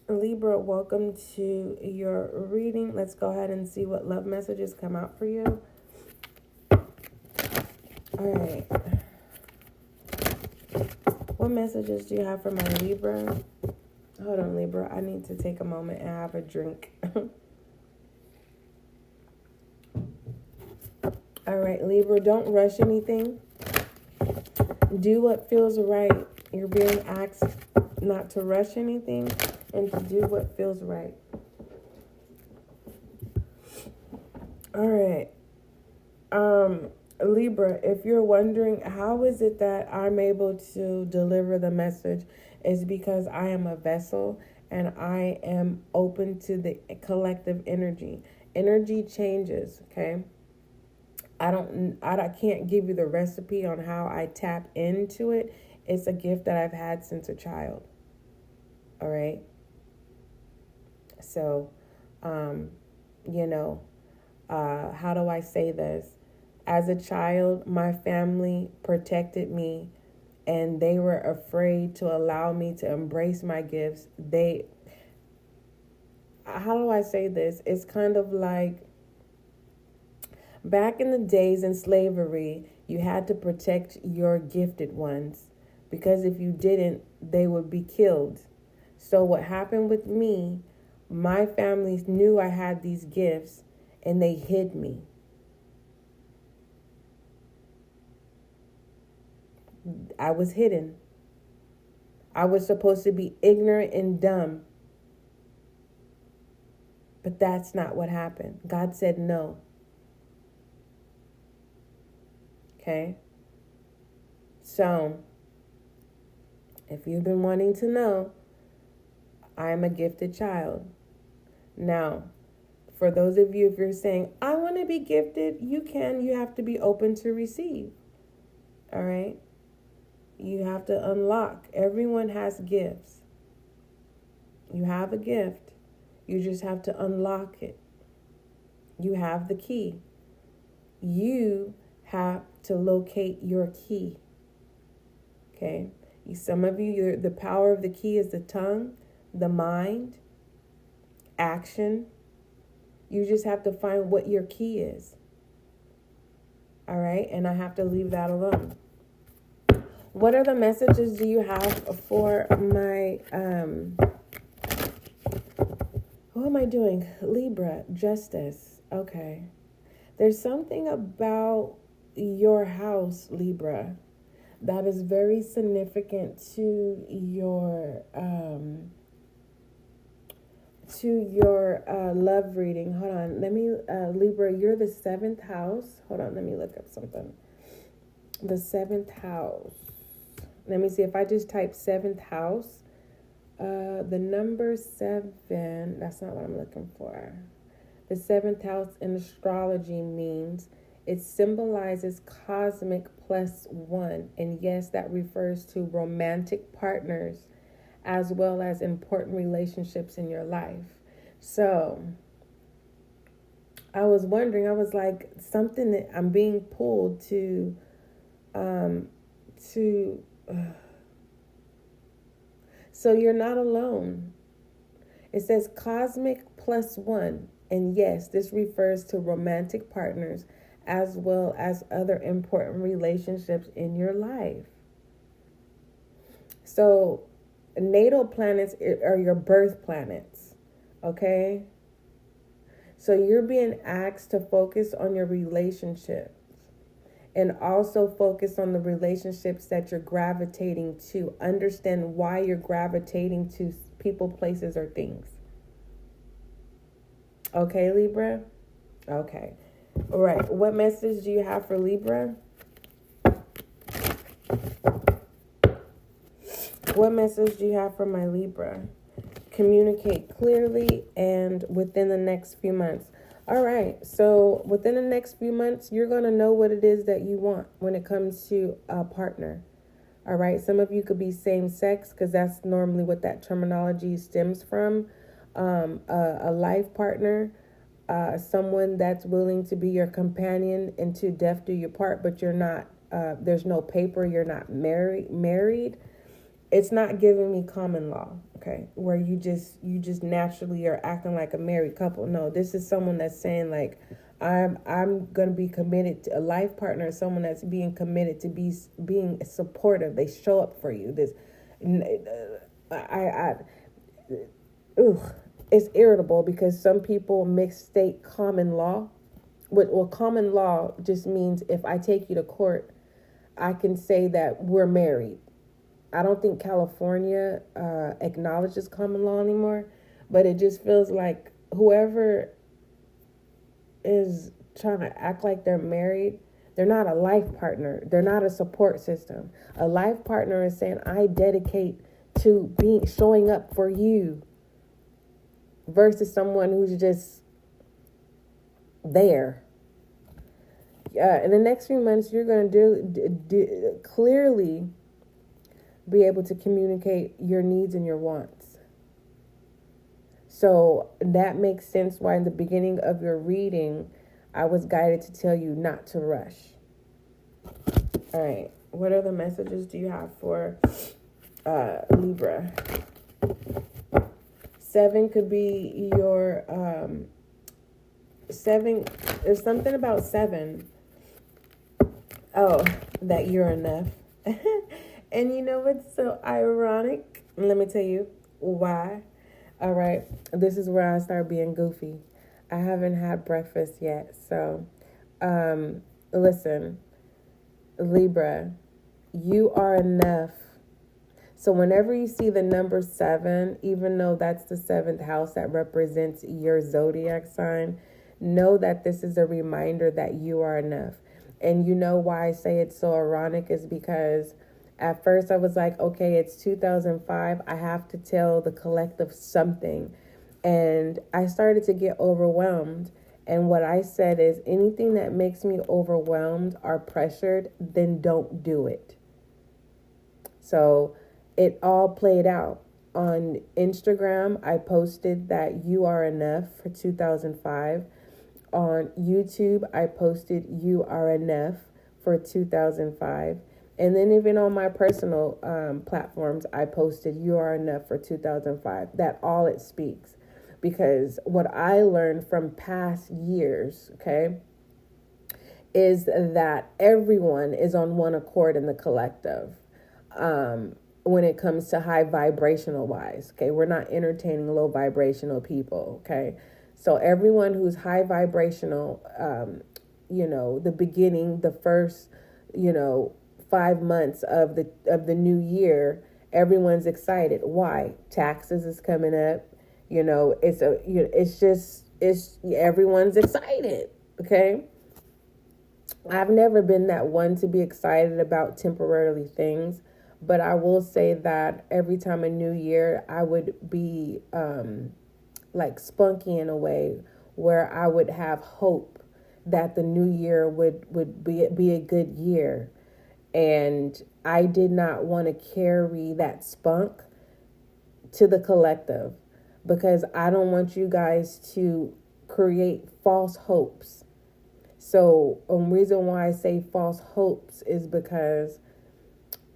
Libra, welcome to your reading. Let's go ahead and see what love messages come out for you. All right. What messages do you have for my Libra? Hold on, Libra. I need to take a moment and have a drink. All right, Libra, don't rush anything. Do what feels right. You're being asked not to rush anything and to do what feels right. All right. Libra, if you're wondering how is it that I'm able to deliver the message, is because I am a vessel and I am open to the collective energy. Energy changes, okay? I can't give you the recipe on how I tap into it. It's a gift that I've had since a child. All right. So, how do I say this? As a child, my family protected me and they were afraid to allow me to embrace my gifts. How do I say this? It's kind of like back in the days in slavery, you had to protect your gifted ones because if you didn't, they would be killed. So what happened with me, my family knew I had these gifts and they hid me. I was hidden. I was supposed to be ignorant and dumb. But that's not what happened. God said no. Okay? So, if you've been wanting to know, I am a gifted child. Now, for those of you, if you're saying, I want to be gifted, you have to be open to receive. All right? You have to unlock. Everyone has gifts. You have a gift. You just have to unlock it. You have the key. You have to locate your key. Okay? Some of you, the power of the key is the tongue, the mind, action. You just have to find what your key is. All right? And I have to leave that alone. What other messages do you have for my, who am I doing? Libra, justice. Okay. There's something about your house, Libra, that is very significant to your love reading. Hold on. Let me, Libra, you're the 7th house. Hold on. Let me look up something. The 7th house. Let me see if I just type 7th house. The number 7, that's not what I'm looking for. The 7th house in astrology means it symbolizes cosmic +1. And yes, that refers to romantic partners as well as important relationships in your life. So I was wondering, I was like, something that I'm being pulled to so you're not alone. It says cosmic +1. And yes, this refers to romantic partners as well as other important relationships in your life. So natal planets are your birth planets. Okay? So you're being asked to focus on your relationships. And also focus on the relationships that you're gravitating to. Understand why you're gravitating to people, places, or things. Okay, Libra? Okay. All right. What message do you have for Libra? What message do you have for my Libra? Communicate clearly and within the next few months. All right, so within the next few months, you're going to know what it is that you want when it comes to a partner. All right, some of you could be same sex because that's normally what that terminology stems from. A life partner, someone that's willing to be your companion and to death do your part, but you're not, there's no paper, you're not married. it's not giving me common law, okay, where you just naturally are acting like a married couple. No, this is someone that's saying like, I'm gonna be committed to a life partner, someone that's being committed to being supportive. They show up for you. This, I ugh, it's irritable because some people mistake common law. Well, common law just means if I take you to court, I can say that we're married. I don't think California acknowledges common law anymore, but it just feels like whoever is trying to act like they're married, they're not a life partner. They're not a support system. A life partner is saying, I dedicate to showing up for you, versus someone who's just there. In the next few months, you're going to clearly be able to communicate your needs and your wants. So that makes sense why in the beginning of your reading, I was guided to tell you not to rush. All right. What other messages do you have for Libra? 7 could be your 7. There's something about 7. Oh, that you're enough. And you know what's so ironic? Let me tell you why. All right. This is where I start being goofy. I haven't had breakfast yet. So, listen, Libra, you are enough. So whenever you see the number 7, even though that's the 7th house that represents your zodiac sign, know that this is a reminder that you are enough. And you know why I say it's so ironic is because at first I was like, okay, it's 2005. I have to tell the collective something. And I started to get overwhelmed. And what I said is anything that makes me overwhelmed or pressured, then don't do it. So it all played out. On Instagram, I posted that you are enough for 2005. On YouTube, I posted you are enough for 2005. And then even on my personal platforms, I posted you are enough for 2005. That all it speaks. Because what I learned from past years, okay, is that everyone is on one accord in the collective. When it comes to high vibrational wise, okay, we're not entertaining low vibrational people, okay. So everyone who's high vibrational, the beginning, the first, 5 months of the new year, everyone's excited. Why? Taxes is coming up. Everyone's excited. Okay. I've never been that one to be excited about temporarily things, but I will say that every time a new year, I would be like spunky in a way where I would have hope that the new year would be a good year. And I did not want to carry that spunk to the collective because I don't want you guys to create false hopes. So reason why I say false hopes is because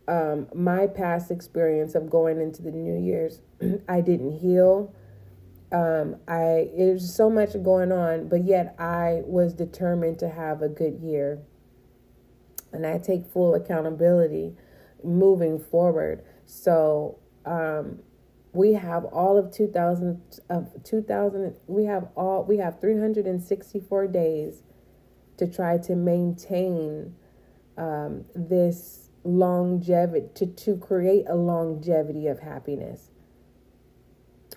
my past experience of going into the New Year's, I didn't heal. It was so much going on, but yet I was determined to have a good year. And I take full accountability moving forward. So we have all of 2000 we have 364 days to try to maintain this longevity, to create a longevity of happiness.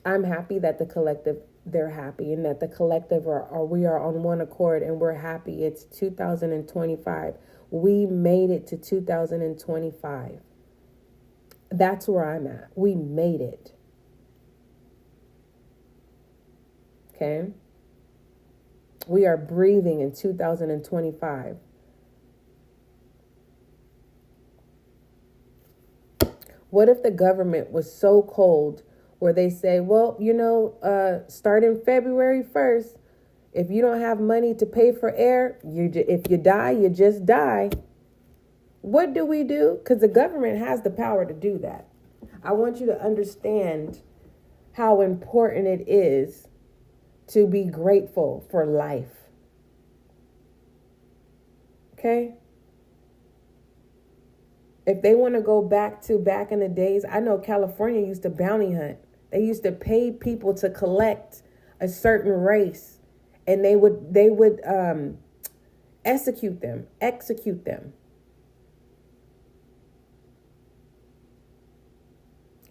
I'm happy that the collective, they're happy, and that the collective we are on one accord and we're happy. It's 2025. We made it to 2025. That's where I'm at. We made it. Okay? We are breathing in 2025. What if the government was so cold where they say, well, starting February 1st, if you don't have money to pay for air, if you die, you just die. What do we do? Because the government has the power to do that. I want you to understand how important it is to be grateful for life. Okay? If they want to go back in the days, I know California used to bounty hunt. They used to pay people to collect a certain race, and they would execute them.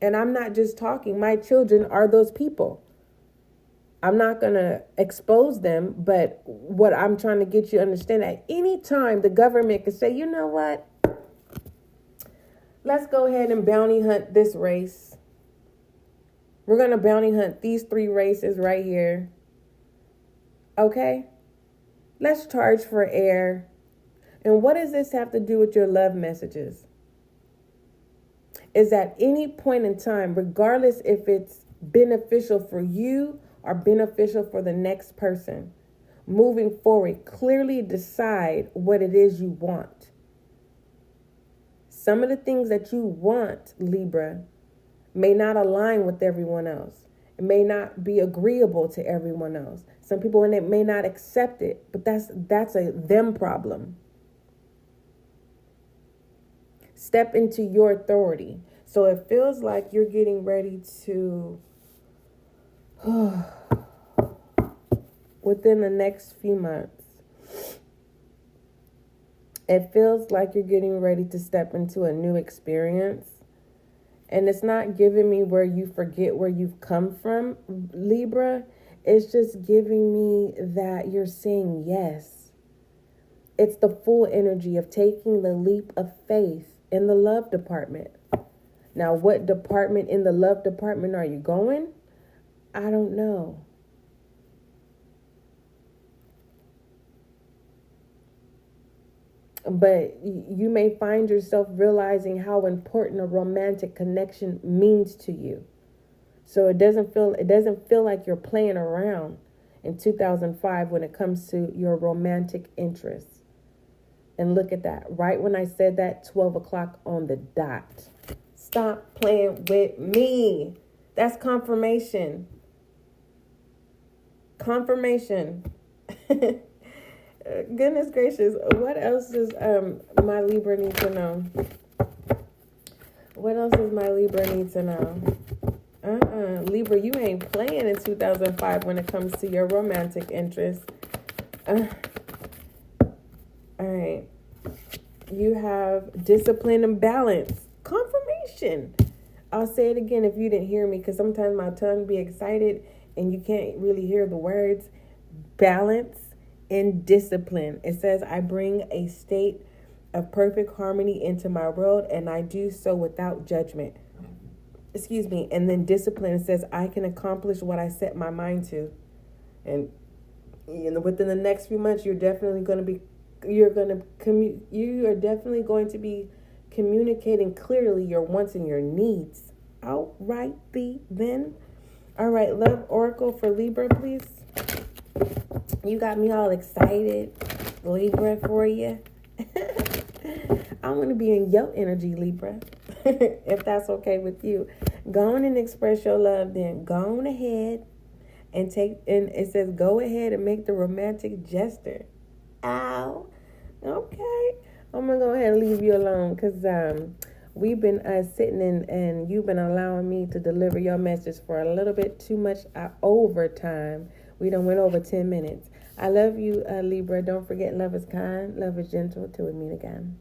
And I'm not just talking, my children are those people. I'm not going to expose them, but what I'm trying to get you to understand, at any time the government could say, you know what? Let's go ahead and bounty hunt this race. We're going to bounty hunt these 3 races right here. Okay? Let's charge for air. And what does this have to do with your love messages? Is at any point in time, regardless if it's beneficial for you or beneficial for the next person, moving forward, clearly decide what it is you want. Some of the things that you want, Libra, may not align with everyone else. It may not be agreeable to everyone else. Some people in it may not accept it, but that's a them problem. Step into your authority. So it feels like you're getting ready to, within the next few months, it feels like you're getting ready to step into a new experience. And it's not giving me where you forget where you've come from, Libra. It's just giving me that you're saying yes. It's the full energy of taking the leap of faith in the love department. Now, what department in the love department are you going? I don't know. But you may find yourself realizing how important a romantic connection means to you. So it doesn't feel like you're playing around in 2005 when it comes to your romantic interests. And look at that. Right when I said that, 12 o'clock on the dot. Stop playing with me. That's confirmation. Confirmation. Goodness gracious. What else does my Libra need to know? What else does my Libra need to know? Libra, you ain't playing in 2005 when it comes to your romantic interests. All right. You have discipline and balance. Confirmation. I'll say it again if you didn't hear me, because sometimes my tongue be excited and you can't really hear the words. Balance and discipline. It says, I bring a state of perfect harmony into my world, and I do so without judgment. Excuse me. And then discipline says, I can accomplish what I set my mind to. And within the next few months, you are definitely going to be communicating clearly your wants and your needs. All right, then. All right, love oracle for Libra, please. You got me all excited, Libra, for you. I want to be in your energy, Libra, if that's okay with you. Go on and express your love then. Go on ahead and it says, go ahead and make the romantic gesture. Ow. Okay. I'm going to go ahead and leave you alone because we've been sitting and you've been allowing me to deliver your message for a little bit too much overtime. We done went over 10 minutes. I love you, Libra. Don't forget, love is kind, love is gentle. Till we meet again.